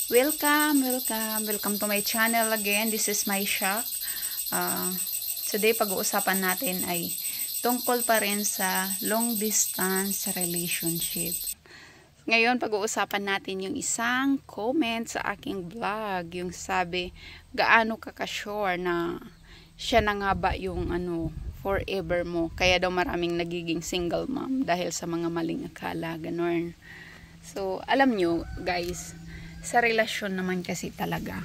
Welcome to my channel again. This is my Shock. Today pag-uusapan natin ay tungkol pa rin sa long distance relationship. Ngayon pag-uusapan natin yung isang comment sa aking vlog, yung sabi, gaano ka ka-sure na siya na nga ba yung forever mo, kaya daw maraming nagiging single mom dahil sa mga maling akala, ganon. So alam nyo guys, sa relasyon naman kasi talaga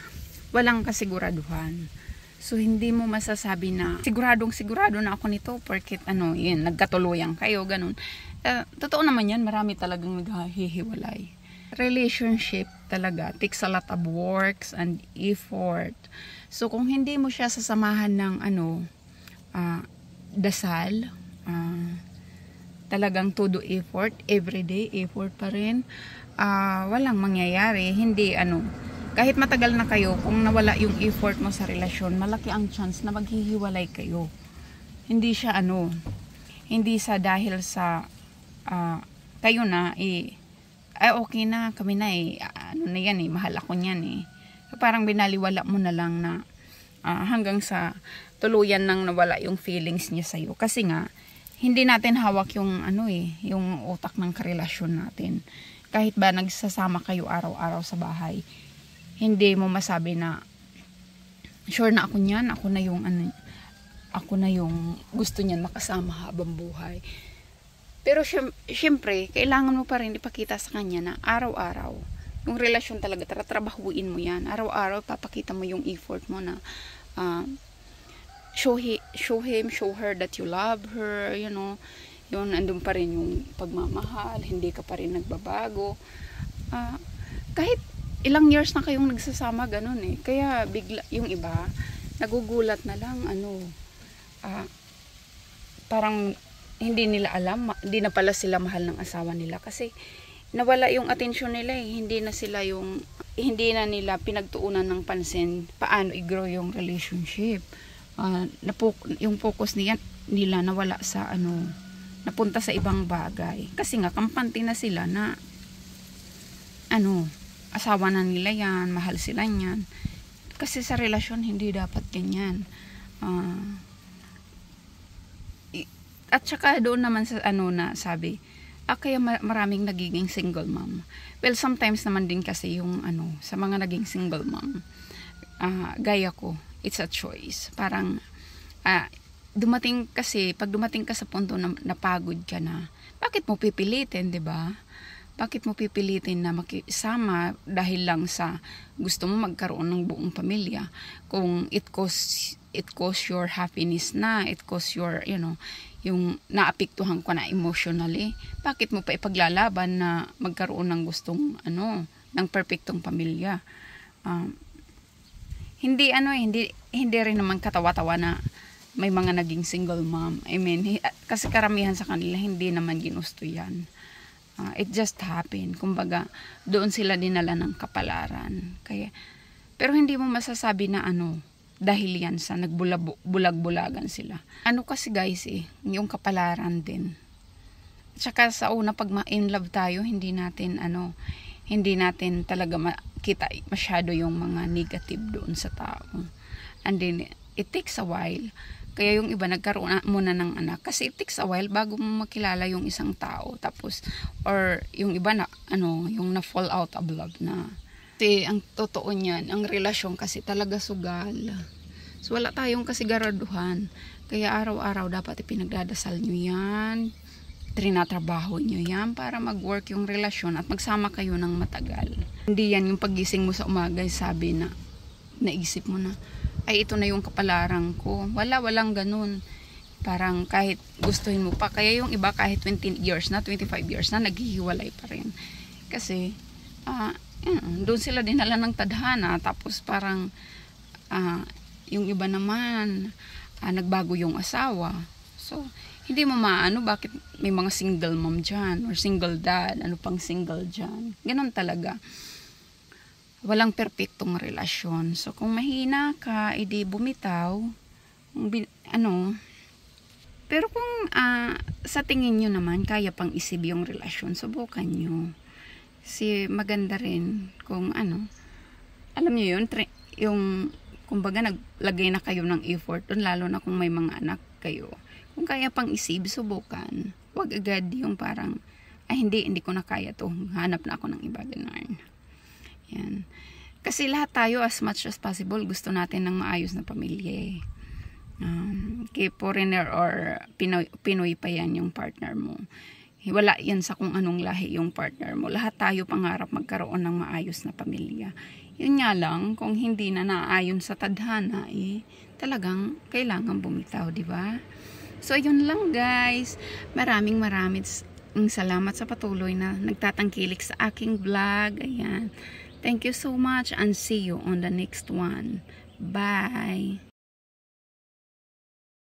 walang kasiguraduhan. So hindi mo masasabi na sigurado na ako nito porket yun, nagkatuluyan kayo, ganun. Totoo naman yan, marami talagang naghihiwalay. Relationship talaga takes a lot of works and effort. So kung hindi mo siya sasamahan ng dasal, talagang todo effort, everyday effort pa rin, walang mangyayari. Hindi kahit matagal na kayo, kung nawala yung effort mo sa relasyon, malaki ang chance na maghihiwalay kayo. Hindi siya hindi sa dahil sa kayo na okay na, kami na na yan mahal ako niyan So, parang binaliwala mo na lang na hanggang sa tuluyan nang nawala yung feelings niya sa'yo. Kasi nga hindi natin hawak yung yung utak ng karelasyon natin. Kahit ba nagsasama kayo araw-araw sa bahay, hindi mo masabi na sure na ako niyan, ako na yung gusto niyan makasama habang buhay. Pero syempre, kailangan mo pa rin ipakita sa kanya na araw-araw yung relasyon talaga, trabahuin mo yan. Araw-araw papakita mo yung effort mo na show her that you love her, yun, andun pa rin yung pagmamahal, hindi ka pa rin nagbabago. Kahit ilang years na kayong nagsasama, ganun Kaya bigla, yung iba, nagugulat na lang, parang hindi nila alam, hindi na pala sila mahal ng asawa nila. Kasi nawala yung atensyon nila hindi na nila pinagtuunan ng pansin paano i-grow yung relationship. Yung focus nila nawala sa napunta sa ibang bagay. Kasi nga, kampante na sila na asawa na nila yan, mahal sila yan. Kasi sa relasyon, hindi dapat ganyan. At saka doon naman sa na sabi, kaya maraming nagiging single mom. Well, sometimes naman din kasi yung sa mga naging single mom, gaya ko, it's a choice. Parang, pag dumating ka sa punto na napagod ka na, bakit mo pipilitin, 'di ba? Bakit mo pipilitin na makisama dahil lang sa gusto mo magkaroon ng buong pamilya? Kung it costs your happiness na, it costs your, yung naapektuhan ka na emotionally, bakit mo pa ipaglalaban na magkaroon ng gustong, ng perfectong pamilya? Hindi rin naman katawa-tawa na may mga naging single mom. I mean, kasi karamihan sa kanila hindi naman ginusto yan. It just happened. Kumbaga, doon sila dinala ng kapalaran. Pero hindi mo masasabi na dahil yan sa nagbulag-bulagan sila. Kasi guys yung kapalaran din. Tsaka sa una, pag in love tayo, hindi natin talaga makita masyado yung mga negative doon sa tao. And then, it takes a while. Kaya yung iba nagkaroon muna ng anak. Kasi it takes a while bago mo makilala yung isang tao. Tapos, or yung iba na, yung na-fall out of love na. Kasi ang totoo niyan, ang relasyon kasi talaga sugal. So, wala tayong kasiguraduhan. Kaya araw-araw dapat ipinagdadasal nyo yan. Trinatrabaho nyo yan para mag-work yung relasyon at magsama kayo ng matagal. Hindi yan yung pagising mo sa umaga, sabi na, naisip mo na, ay ito na yung kapalaran ko. Walang ganun. Parang kahit gustuhin mo pa. Kaya yung iba kahit 20 years na, 25 years na, naghihiwalay pa rin. Kasi, doon sila dinala ng tadhana. Tapos parang, yung iba naman, nagbago yung asawa. So, hindi mo bakit may mga single mom dyan, or single dad, pang single dyan. Ganun talaga. Walang perpektong relasyon. So, kung mahina ka, edi bumitaw. Pero kung sa tingin nyo naman, kaya pang isib yung relasyon, subukan nyo. Kasi maganda rin kung alam niyo yun, yung kumbaga naglagay na kayo ng effort dun, lalo na kung may mga anak kayo. Kung kaya pang isib, subukan. Huwag agad yung parang, ay hindi ko na kaya to, hanap na ako ng iba, ganun. Yan. Kasi lahat tayo, as much as possible, gusto natin ng maayos na pamilya. Kay foreigner or Pinoy pa yan yung partner mo. Wala yan sa kung anong lahi yung partner mo. Lahat tayo pangarap magkaroon ng maayos na pamilya. Yun nga lang, kung hindi na naayon sa tadhana, talagang kailangan bumitaw, di ba? So, yun lang guys. Maraming salamat sa patuloy na nagtatangkilik sa aking vlog. Ayan. Thank you so much and see you on the next one. Bye!